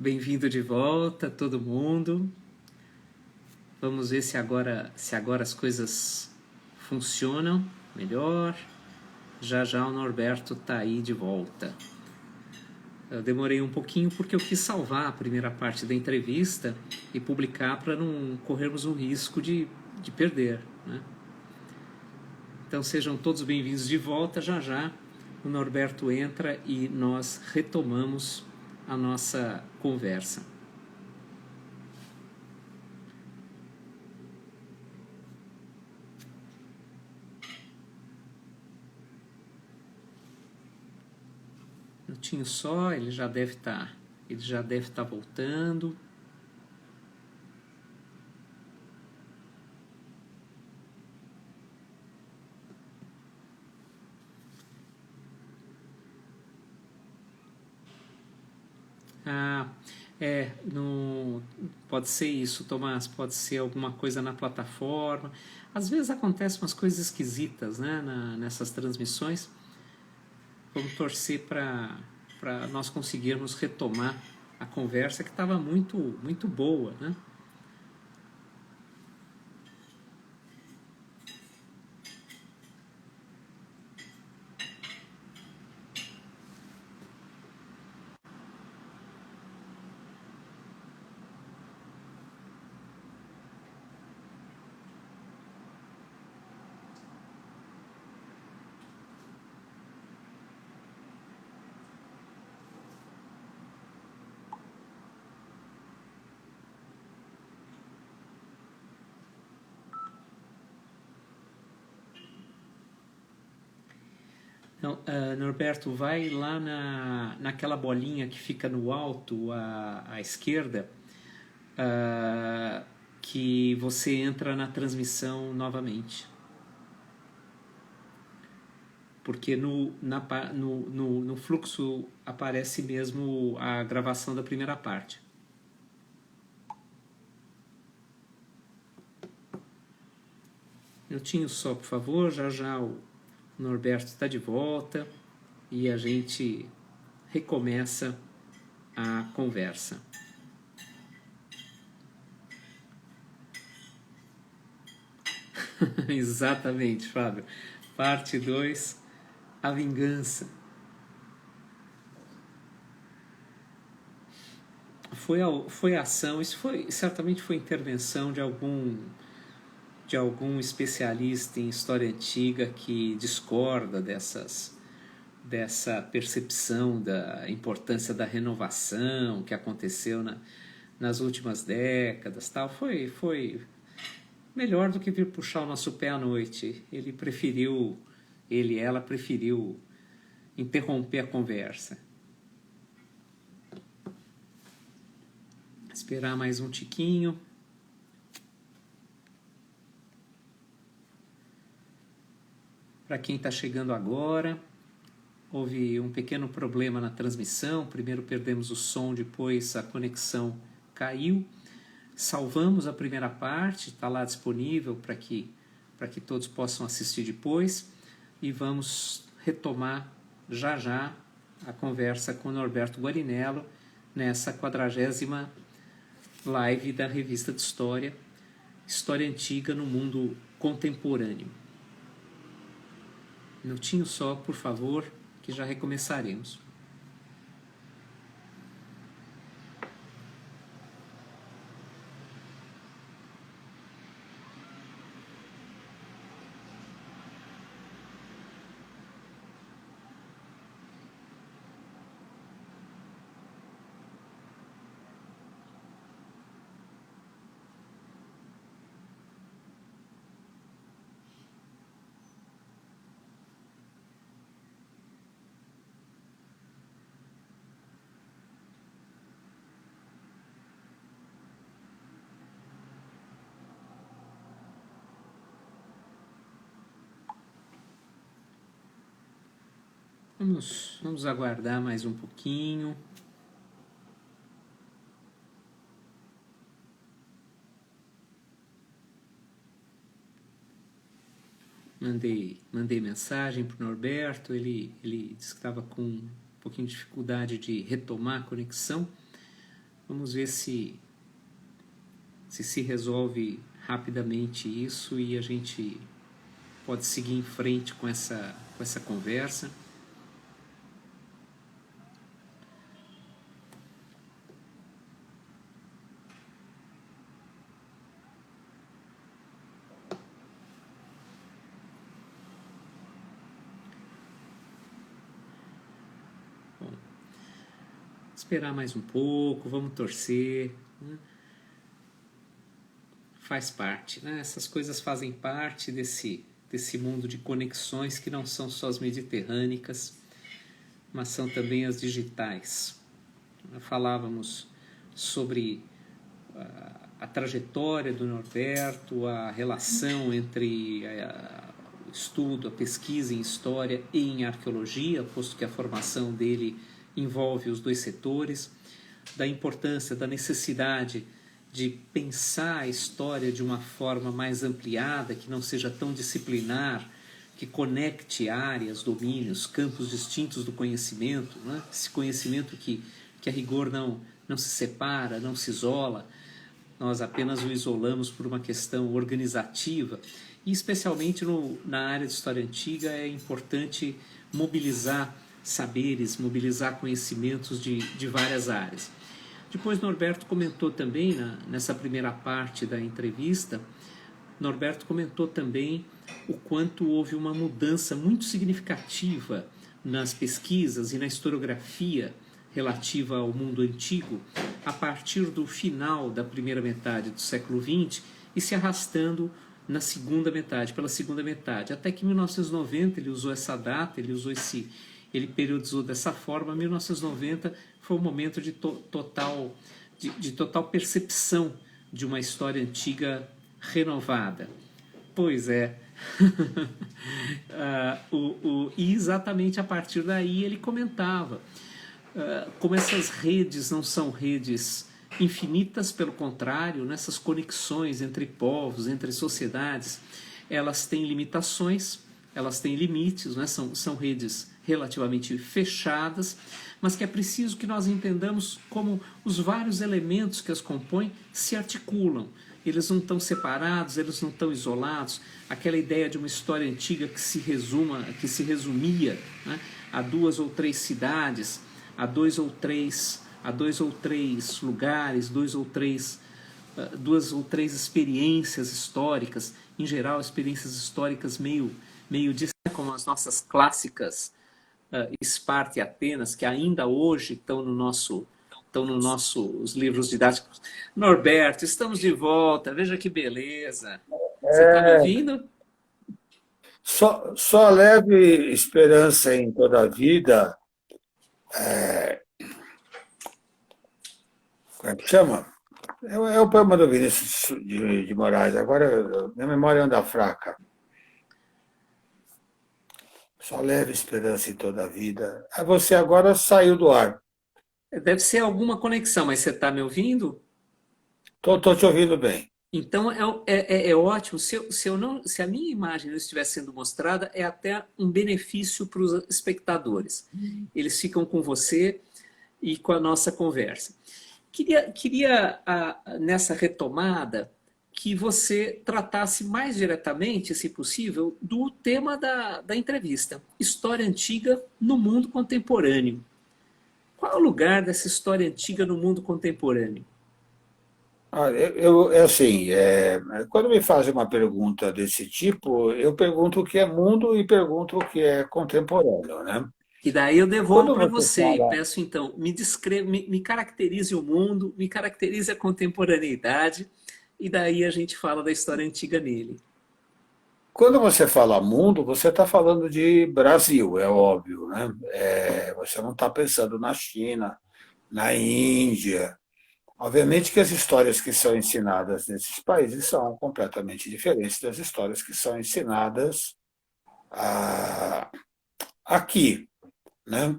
Bem-vindo de volta, todo mundo. Vamos ver se agora as coisas funcionam melhor. Já já o Norberto tá aí de volta. Eu demorei um pouquinho porque eu quis salvar a primeira parte da entrevista e publicar para não corrermos o risco de perder, né? Então sejam todos bem-vindos de volta. Já já o Norberto entra e nós retomamos a nossa conversa. Um minutinho só, ele já deve estar voltando. Não, pode ser isso, Tomás, pode ser alguma coisa na plataforma. Às vezes acontecem umas coisas esquisitas, né, nessas transmissões. Vamos torcer para nós conseguirmos retomar a conversa que estava muito boa, né? Então, Norberto, vai lá naquela bolinha que fica no alto à esquerda, que você entra na transmissão novamente. Porque no fluxo aparece mesmo a gravação da primeira parte. Um minutinho só, por favor, já o Norberto está de volta e a gente recomeça a conversa. Exatamente, Fábio. Parte 2, a vingança. Foi ação, isso certamente foi intervenção de algum especialista em história antiga que discorda dessa percepção da importância da renovação que aconteceu nas últimas décadas. Tal. Foi melhor do que vir puxar o nosso pé à noite. Ela preferiu interromper a conversa. Esperar mais um tiquinho. Para quem está chegando agora, houve um pequeno problema na transmissão. Primeiro perdemos o som, depois a conexão caiu. Salvamos a primeira parte, está lá disponível para que todos possam assistir depois. E vamos retomar já a conversa com o Norberto Guarinello nessa 40ª live da Revista de História Antiga no Mundo Contemporâneo. Um minutinho só, por favor, que já recomeçaremos. Vamos aguardar mais um pouquinho. Mandei mensagem para o Norberto, ele disse que estava com um pouquinho de dificuldade de retomar a conexão. Vamos ver se resolve rapidamente isso e a gente pode seguir em frente com essa conversa. Bom, esperar mais um pouco, vamos torcer, né? Faz parte, né? Essas coisas fazem parte desse mundo de conexões que não são só as mediterrânicas, mas são também as digitais. Falávamos sobre a trajetória do Norberto, a relação entre o estudo, a pesquisa em história e em arqueologia, posto que a formação dele envolve os dois setores, da importância, da necessidade de pensar a história de uma forma mais ampliada, que não seja tão disciplinar, que conecte áreas, domínios, campos distintos do conhecimento, né? Esse conhecimento que a rigor não se separa, não se isola, nós apenas o isolamos por uma questão organizativa, e especialmente na área de história antiga é importante mobilizar saberes, mobilizar conhecimentos de várias áreas. Depois Norberto comentou também, nessa primeira parte da entrevista, Norberto comentou também o quanto houve uma mudança muito significativa nas pesquisas e na historiografia relativa ao mundo antigo a partir do final da primeira metade do século XX e se arrastando na segunda metade, pela segunda metade, até que em 1990 ele usou essa data, ele periodizou dessa forma. 1990 foi um momento de total percepção de uma história antiga renovada. Pois é. E exatamente a partir daí ele comentava como essas redes não são redes infinitas, pelo contrário, nessas conexões entre povos, entre sociedades, elas têm limitações, elas têm limites, né? São redes relativamente fechadas, mas que é preciso que nós entendamos como os vários elementos que as compõem se articulam. Eles não estão separados, eles não estão isolados. Aquela ideia de uma história antiga que se resumia, né, a 2 ou 3 cidades, a dois ou três lugares, duas ou três experiências históricas, em geral experiências históricas meio como as nossas clássicas Esparta e Atenas, que ainda hoje estão nos nossos livros didáticos. Norberto, estamos de volta, veja que beleza. Você está me ouvindo? Só leve esperança em toda a vida. Como é que chama? É o poema do Vinícius de Moraes. Agora minha memória anda fraca. Só leve esperança em toda a vida. Você agora saiu do ar. Deve ser alguma conexão, mas você está me ouvindo? Tô te ouvindo bem. Então é ótimo. Se a minha imagem não estiver sendo mostrada, é até um benefício para os espectadores. Eles ficam com você e com a nossa conversa. Queria nessa retomada, que você tratasse mais diretamente, se possível, do tema da entrevista: história antiga no mundo contemporâneo. Qual é o lugar dessa história antiga no mundo contemporâneo? Quando me fazem uma pergunta desse tipo, eu pergunto o que é mundo e pergunto o que é contemporâneo, né? E daí eu devolvo Quando para você você e fala, peço então, me caracterize o mundo, me caracterize a contemporaneidade, e daí a gente fala da história antiga nele. quando você fala mundo, você está falando de Brasil, é óbvio, né? Você não está pensando na China, na Índia. Obviamente que as histórias que são ensinadas nesses países são completamente diferentes das histórias que são ensinadas aqui, né?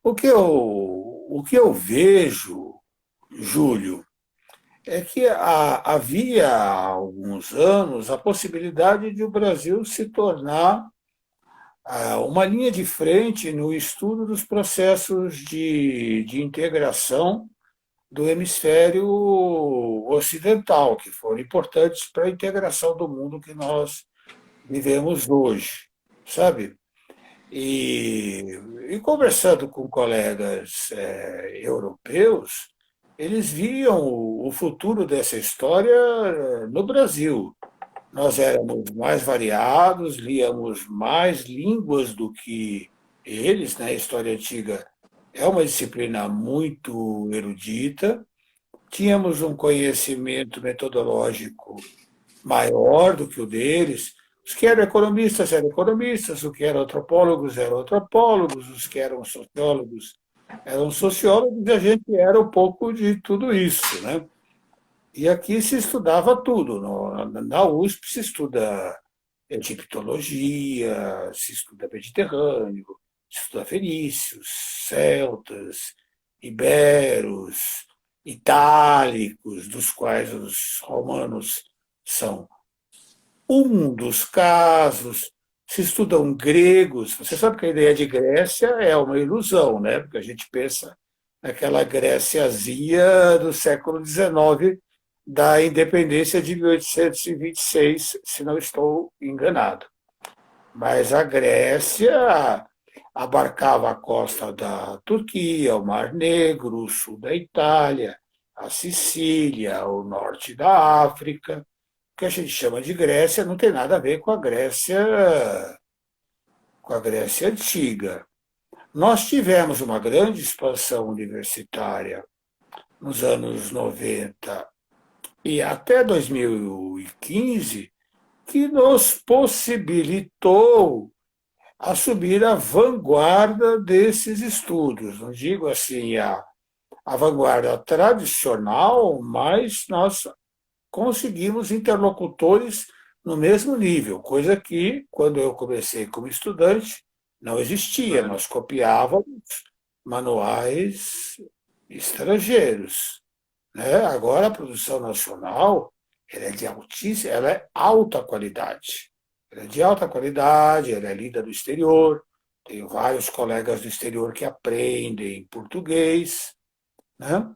O que eu vejo, Júlio, é que havia há alguns anos a possibilidade de o Brasil se tornar uma linha de frente no estudo dos processos de integração do hemisfério ocidental, que foram importantes para a integração do mundo que nós vivemos hoje, sabe? E, e conversando com colegas europeus, eles viam o futuro dessa história no Brasil. Nós éramos mais variados, líamos mais línguas do que eles, né? A história antiga é uma disciplina muito erudita, tínhamos um conhecimento metodológico maior do que o deles. Os que eram economistas, os que eram antropólogos, os que eram sociólogos, e a gente era um pouco de tudo isso, né? E aqui se estudava tudo. Na USP se estuda egiptologia, se estuda Mediterrâneo, se estuda fenícios, celtas, iberos, itálicos, dos quais os romanos são um dos casos. Se estudam gregos. Você sabe que a ideia de Grécia é uma ilusão, né? Porque a gente pensa naquela Gréciazinha do século XIX, da independência de 1826, se não estou enganado. Mas a Grécia abarcava a costa da Turquia, o Mar Negro, o sul da Itália, a Sicília, o norte da África. O que a gente chama de Grécia não tem nada a ver com a Grécia antiga. Nós tivemos uma grande expansão universitária nos anos 90 e até 2015, que nos possibilitou assumir a vanguarda desses estudos. Não digo assim a vanguarda tradicional, mas nós conseguimos interlocutores no mesmo nível, coisa que, quando eu comecei como estudante, não existia. Claro. Nós copiávamos manuais estrangeiros, né? Agora, a produção nacional ela é de altíssima, ela é alta qualidade. Ela é de alta qualidade, ela é lida do exterior. Tenho vários colegas do exterior que aprendem português, né?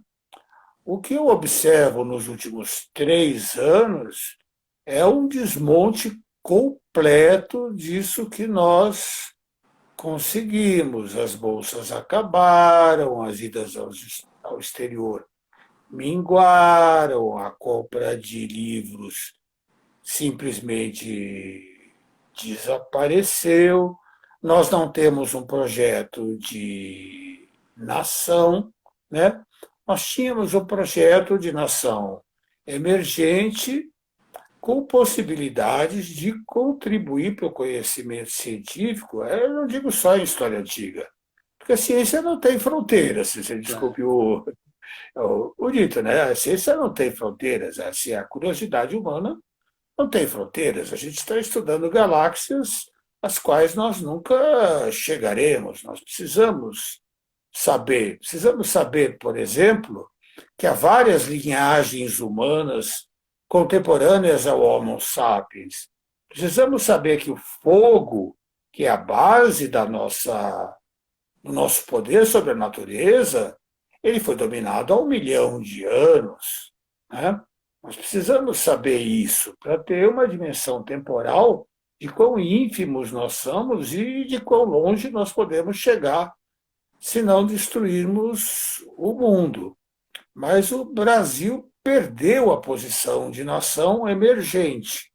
O que eu observo nos últimos 3 anos é um desmonte completo disso que nós conseguimos. As bolsas acabaram, as idas ao exterior minguaram, a compra de livros simplesmente desapareceu. Nós não temos um projeto de nação, né? Nós tínhamos um projeto de nação emergente com possibilidades de contribuir para o conhecimento científico. Eu não digo só em história antiga, porque a ciência não tem fronteiras, se você Claro. desculpe o dito, né? A ciência não tem fronteiras, assim, a curiosidade humana não tem fronteiras. A gente está estudando galáxias às quais nós nunca chegaremos. Nós precisamos saber, por exemplo, que há várias linhagens humanas contemporâneas ao Homo sapiens. Precisamos saber que o fogo, que é a base do nosso poder sobre a natureza, ele foi dominado há 1 milhão de anos, né? Nós precisamos saber isso para ter uma dimensão temporal de quão ínfimos nós somos e de quão longe nós podemos chegar se não destruirmos o mundo. Mas o Brasil perdeu a posição de nação emergente.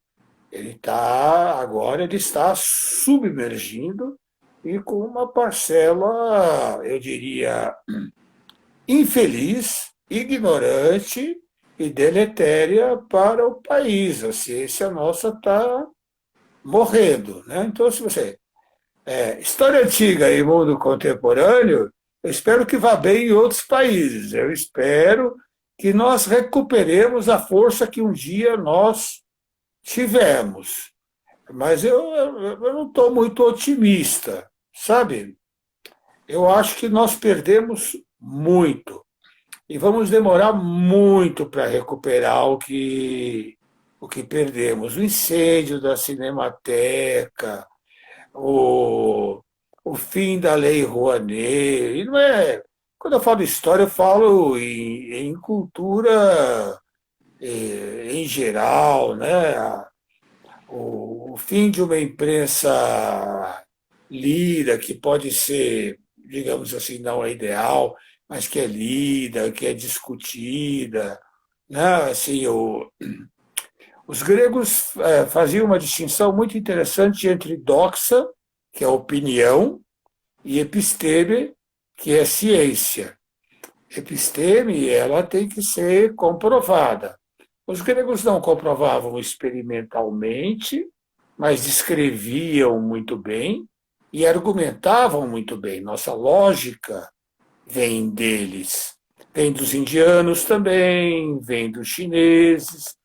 Ele está submergindo e com uma parcela, eu diria, infeliz, ignorante e deletéria para o país. A ciência nossa está morrendo, né? Então, se você história antiga e mundo contemporâneo, eu espero que vá bem em outros países. Eu espero que nós recuperemos a força que um dia nós tivemos. Mas eu não estou muito otimista, sabe? Eu acho que nós perdemos muito e vamos demorar muito para recuperar o que perdemos. O incêndio da Cinemateca, o, o fim da Lei Rouanet, e não é. Quando eu falo história, eu falo em cultura em geral, né? O fim de uma imprensa lida, que pode ser, digamos assim, não é ideal, mas que é lida, que é discutida, né? Assim, os gregos faziam uma distinção muito interessante entre doxa, que é opinião, e episteme, que é ciência. Episteme, ela tem que ser comprovada. Os gregos não comprovavam experimentalmente, mas descreviam muito bem e argumentavam muito bem. Nossa lógica vem deles. Vem dos indianos também, vem dos chineses.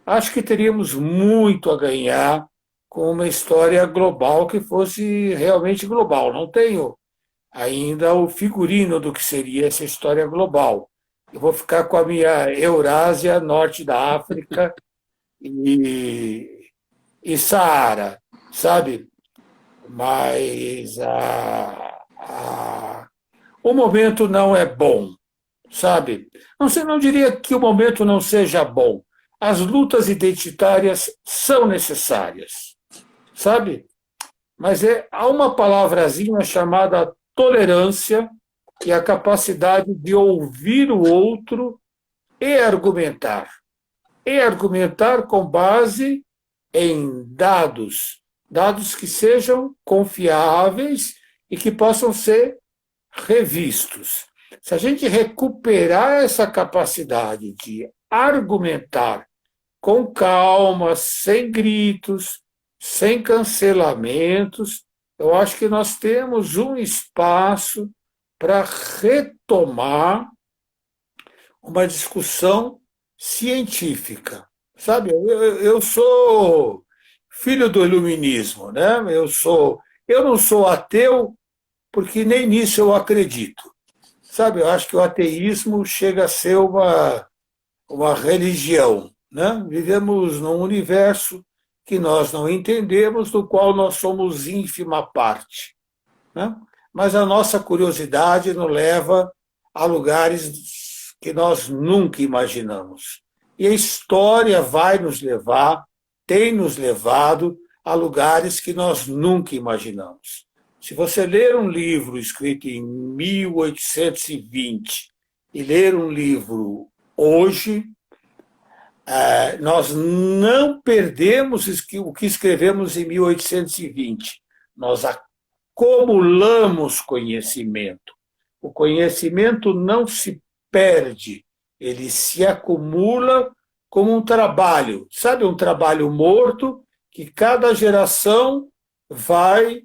Acho que teríamos muito a ganhar com uma história global que fosse realmente global. Não tenho ainda o figurino do que seria essa história global. Eu vou ficar com a minha Eurásia, norte da África e Saara, sabe? Mas o momento não é bom, sabe? Não, você não diria que o momento não seja bom. As lutas identitárias são necessárias, sabe? Mas há uma palavrazinha chamada tolerância e a capacidade de ouvir o outro e argumentar. E argumentar com base em dados, dados que sejam confiáveis e que possam ser revistos. Se a gente recuperar essa capacidade de argumentar com calma, sem gritos, sem cancelamentos, eu acho que nós temos um espaço para retomar uma discussão científica. Sabe, eu sou filho do iluminismo, né? Eu não sou ateu porque nem nisso eu acredito. Sabe, eu acho que o ateísmo chega a ser uma religião, né? Vivemos num universo que nós não entendemos, do qual nós somos ínfima parte, né? Mas a nossa curiosidade nos leva a lugares que nós nunca imaginamos. E a história vai nos levar, tem nos levado a lugares que nós nunca imaginamos. Se você ler um livro escrito em 1820 e ler um livro hoje, nós não perdemos o que escrevemos em 1820. Nós acumulamos conhecimento. O conhecimento não se perde, ele se acumula como um trabalho. Sabe, um trabalho morto que cada geração vai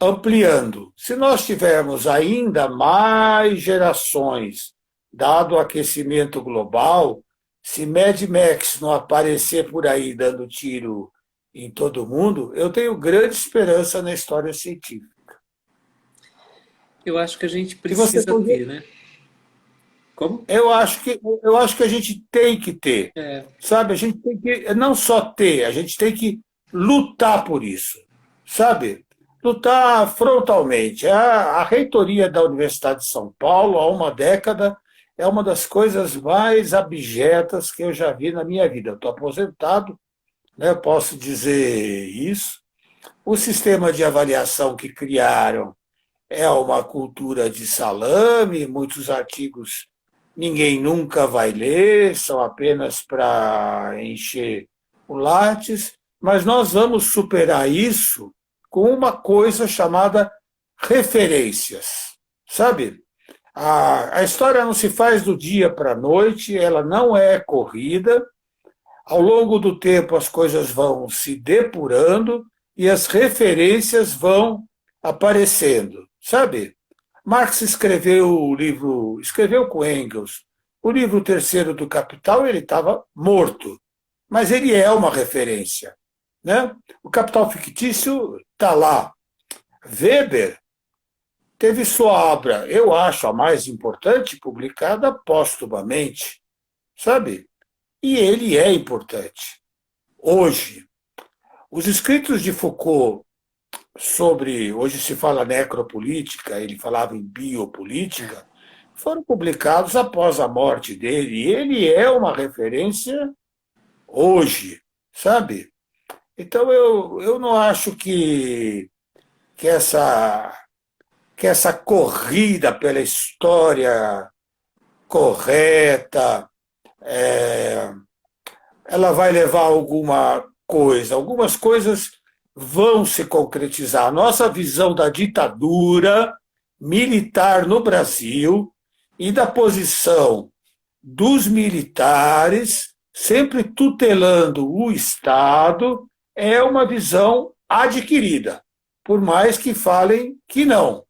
ampliando. Se nós tivermos ainda mais gerações, dado o aquecimento global, se Mad Max não aparecer por aí dando tiro em todo mundo, eu tenho grande esperança na história científica. Eu acho que a gente E você precisa ter, né? Como? eu acho que a gente tem que ter, É, sabe? A gente tem que não só ter, a gente tem que lutar por isso, sabe? Lutar frontalmente. A reitoria da Universidade de São Paulo, há uma década, é uma das coisas mais abjetas que eu já vi na minha vida. Eu estou aposentado, né? Eu posso dizer isso. O sistema de avaliação que criaram é uma cultura de salame, muitos artigos ninguém nunca vai ler, são apenas para encher o látis, mas nós vamos superar isso com uma coisa chamada referências, sabe? A história não se faz do dia para a noite, ela não é corrida. Ao longo do tempo, as coisas vão se depurando e as referências vão aparecendo, sabe? Marx escreveu o livro, escreveu com Engels, o livro terceiro do Capital, ele estava morto, mas ele é uma referência, né? O Capital Fictício está lá. Weber teve sua obra, eu acho, a mais importante, publicada póstumamente, sabe? E ele é importante. Hoje, os escritos de Foucault sobre, hoje se fala necropolítica, ele falava em biopolítica, foram publicados após a morte dele. E ele é uma referência hoje, sabe? Então eu não acho que essa, que essa corrida pela história correta, é, ela vai levar a alguma coisa. Algumas coisas vão se concretizar. A nossa visão da ditadura militar no Brasil e da posição dos militares, sempre tutelando o Estado, é uma visão adquirida, por mais que falem que não.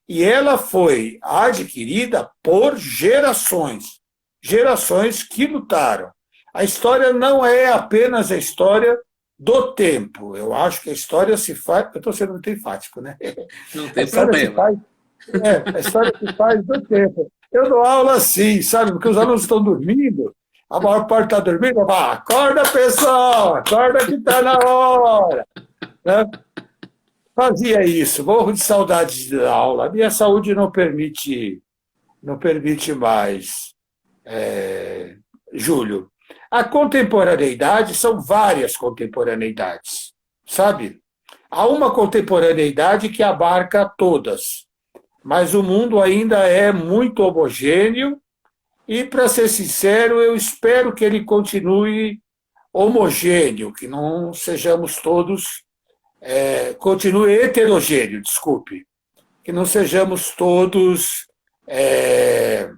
E ela foi adquirida por gerações, gerações que lutaram. A história não é apenas a história do tempo. Eu acho que a história se faz. Eu estou sendo muito enfático, né? Não A tem história se problema. faz, a história se faz do tempo. Eu dou aula assim, sabe? Porque os alunos estão dormindo, a maior parte está dormindo, eu falo, acorda, pessoal, acorda que está na hora. Né? Fazia isso, morro de saudades da aula. A minha saúde não permite mais, Júlio. A contemporaneidade são várias contemporaneidades, sabe? Há uma contemporaneidade que abarca todas, mas o mundo ainda é muito homogêneo e, para ser sincero, eu espero que ele continue homogêneo, que não sejamos todos, continue heterogêneo, desculpe, que não sejamos todos, é,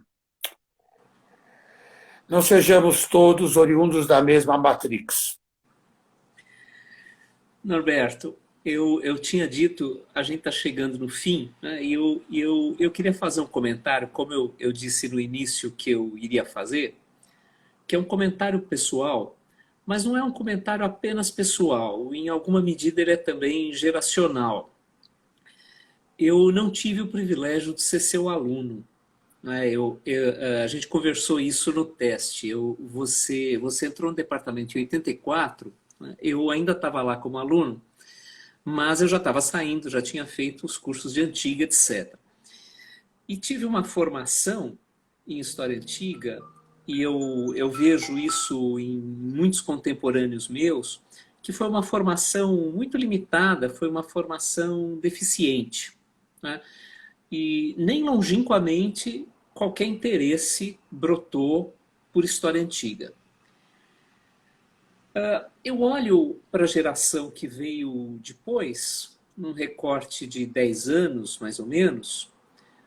não sejamos todos oriundos da mesma matrix. Norberto, eu tinha dito, a gente está chegando no fim, né? Eu queria fazer um comentário, como eu disse no início que eu iria fazer, que é um comentário pessoal, mas não é um comentário apenas pessoal, em alguma medida ele é também geracional. Eu não tive o privilégio de ser seu aluno, né? A gente conversou isso no teste. Você entrou no departamento em 84, né? Eu ainda estava lá como aluno, mas eu já estava saindo, já tinha feito os cursos de antiga, etc. E tive uma formação em história antiga, e eu vejo isso em muitos contemporâneos meus, que foi uma formação muito limitada, foi uma formação deficiente, né? E nem longínquamente qualquer interesse brotou por história antiga. Eu olho para a geração que veio depois, num recorte de 10 anos, mais ou menos,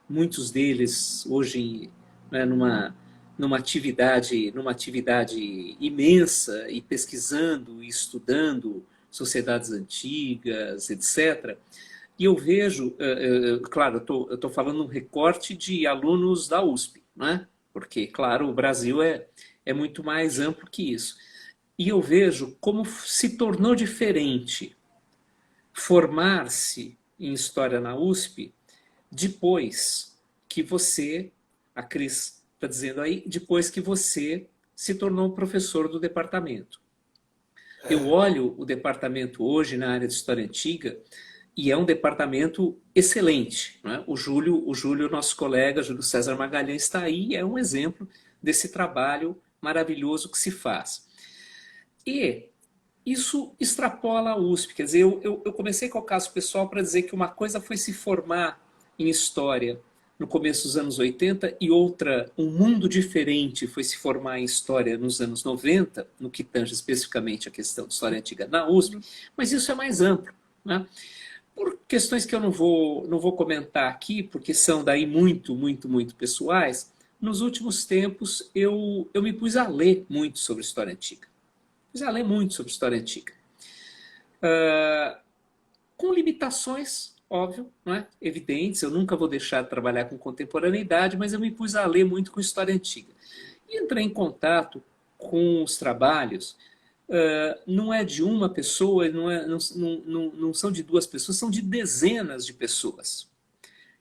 muitos deles hoje, né, numa atividade imensa e pesquisando e estudando sociedades antigas, etc. E eu vejo, claro, eu estou falando um recorte de alunos da USP, né? Porque, claro, o Brasil é muito mais amplo que isso. E eu vejo como se tornou diferente formar-se em História na USP depois que você, a Cris está dizendo aí, depois que você se tornou professor do departamento. Eu olho o departamento hoje na área de História Antiga e é um departamento excelente, né? O Júlio, nosso colega, Júlio César Magalhães, está aí, é um exemplo desse trabalho maravilhoso que se faz. E isso extrapola a USP, quer dizer, eu comecei com o caso pessoal para dizer que uma coisa foi se formar em História no começo dos anos 80 e outra, um mundo diferente, foi se formar em História nos anos 90, no que tange especificamente a questão de História Antiga na USP, mas isso é mais amplo, né? Por questões que eu não vou comentar aqui, porque são daí muito pessoais, nos últimos tempos eu me pus a ler muito sobre História Antiga. Pus a ler muito sobre História Antiga. Com limitações, óbvio, não é? Evidentes, eu nunca vou deixar de trabalhar com contemporaneidade, mas eu me pus a ler muito com História Antiga. E entrei em contato com os trabalhos, não é de uma pessoa, não são de duas pessoas, são de dezenas de pessoas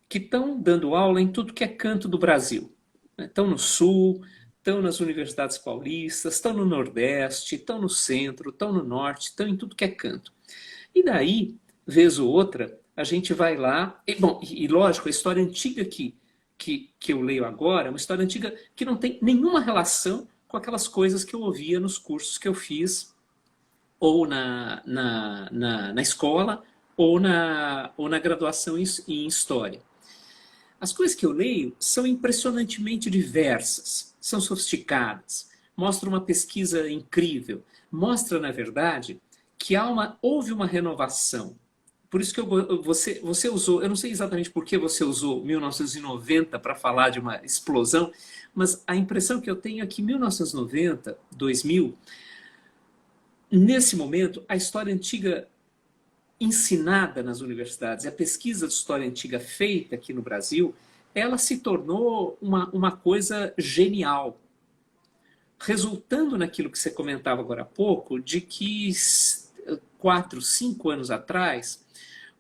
que estão dando aula em tudo que é canto do Brasil. Estão no Sul, estão nas universidades paulistas, estão no Nordeste, estão no Centro, estão no Norte, estão em tudo que é canto. E daí, vez ou outra, a gente vai lá, e lógico, a história antiga que eu leio agora é uma história antiga que não tem nenhuma relação com aquelas coisas que eu ouvia nos cursos que eu fiz, ou na escola, ou na graduação em História. As coisas que eu leio são impressionantemente diversas, são sofisticadas, mostram uma pesquisa incrível, mostra, na verdade, que houve uma renovação. Por isso que você usou, eu não sei exatamente por que você usou 1990 para falar de uma explosão, mas a impressão que eu tenho é que 1990, 2000, nesse momento, a história antiga ensinada nas universidades, a pesquisa de história antiga feita aqui no Brasil, ela se tornou uma coisa genial, resultando naquilo que você comentava agora há pouco, de que 4, 5 anos atrás,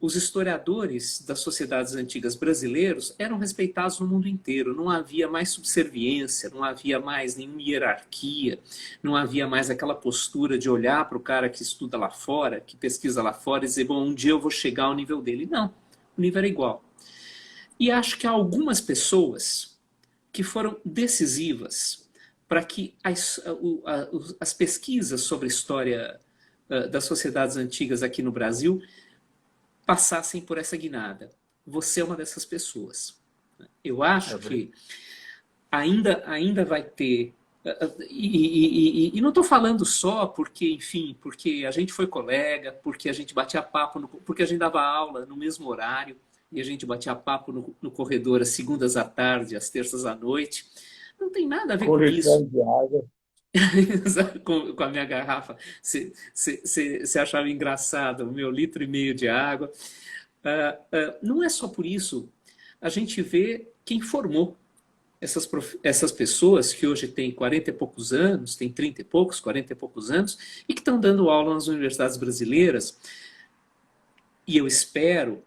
os historiadores das sociedades antigas brasileiros eram respeitados no mundo inteiro. Não havia mais subserviência, não havia mais nenhuma hierarquia, não havia mais aquela postura de olhar para o cara que estuda lá fora, que pesquisa lá fora e dizer, bom, um dia eu vou chegar ao nível dele. Não, o nível era igual. E acho que há algumas pessoas que foram decisivas para que as pesquisas sobre a história das sociedades antigas aqui no Brasil passassem por essa guinada. Você é uma dessas pessoas. Eu acho que ainda vai ter... E não estou falando só porque, enfim, porque a gente foi colega, porque a gente batia papo, porque a gente dava aula no mesmo horário, e a gente batia papo no corredor às segundas à tarde, às terças à noite. Não tem nada a ver com isso. De água. com a minha garrafa, você achava engraçado o meu 1,5 litro de água. Não é só por isso. A gente vê quem formou essas pessoas que hoje têm 40 e poucos anos, têm 30 e poucos, 40 e poucos anos, e que estão dando aula nas universidades brasileiras. E eu espero,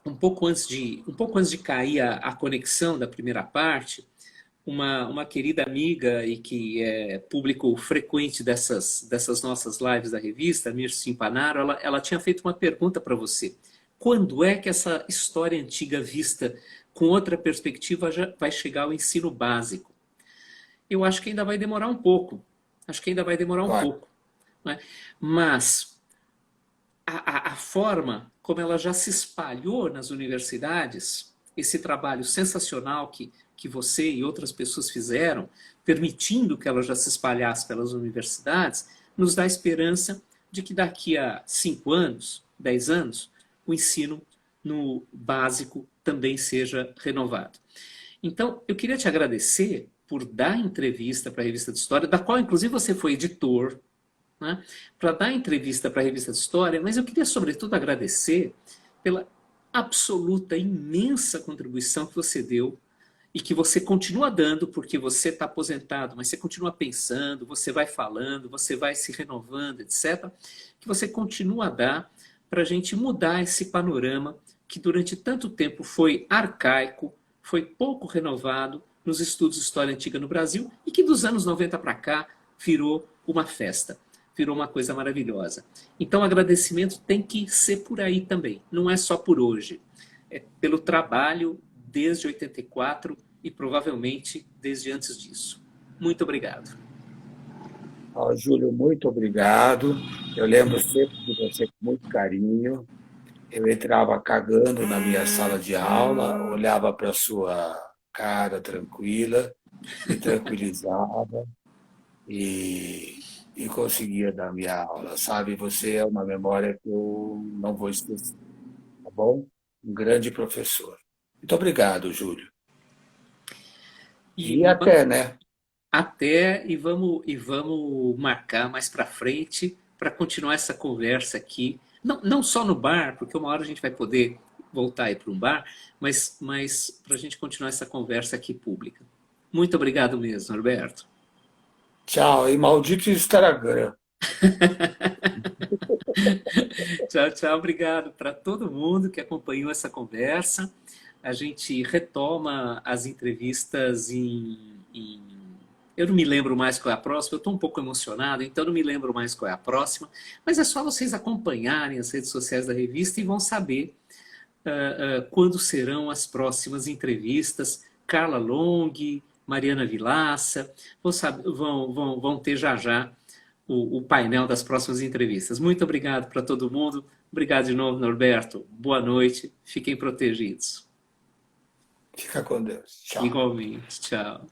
um pouco antes de cair a conexão da primeira parte, uma querida amiga e que é público frequente dessas nossas lives da revista, Mirce Impanaro, ela tinha feito uma pergunta para você. Quando é que essa história antiga vista com outra perspectiva já vai chegar ao ensino básico? Eu acho que ainda vai demorar um pouco. Acho que ainda vai demorar um pouco. Né? Mas a forma como ela já se espalhou nas universidades, esse trabalho sensacional que você e outras pessoas fizeram, permitindo que ela já se espalhasse pelas universidades, nos dá esperança de que daqui a 5 anos, 10 anos, o ensino no básico também seja renovado. Então, eu queria te agradecer por dar entrevista para a Revista de História, da qual, inclusive, você foi editor, né, para dar entrevista para a Revista de História, mas eu queria, sobretudo, agradecer pela absoluta, imensa contribuição que você deu e que você continua dando, porque você está aposentado, mas você continua pensando, você vai falando, você vai se renovando, etc., que você continua a dar para a gente mudar esse panorama que durante tanto tempo foi arcaico, foi pouco renovado nos estudos de história antiga no Brasil e que dos anos 90 para cá virou uma festa, virou uma coisa maravilhosa. Então, o agradecimento tem que ser por aí também, não é só por hoje. É pelo trabalho desde 84 e provavelmente desde antes disso. Muito obrigado. Júlio, muito obrigado. Eu lembro sempre de você com muito carinho. Eu entrava cagando na minha sala de aula, olhava para a sua cara tranquila, me tranquilizava e conseguia dar minha aula, sabe? Você é uma memória que eu não vou esquecer, tá bom? Um grande professor. Muito obrigado, Júlio. E até, né? Até, e vamos marcar mais para frente para continuar essa conversa aqui. Não só no bar, porque uma hora a gente vai poder voltar aí para um bar, mas para a gente continuar essa conversa aqui pública. Muito obrigado mesmo, Norberto. Tchau, e maldito Instagram. Tchau, tchau. Obrigado para todo mundo que acompanhou essa conversa. A gente retoma as entrevistas eu não me lembro mais qual é a próxima, eu estou um pouco emocionado, então não me lembro mais qual é a próxima, mas é só vocês acompanharem as redes sociais da revista e vão saber quando serão as próximas entrevistas Carla Long, Mariana Vilaça, vão ter já já o painel das próximas entrevistas. Muito obrigado para todo mundo. Obrigado de novo, Norberto. Boa noite. Fiquem protegidos. Fica com Deus. Tchau. Igualmente. Tchau.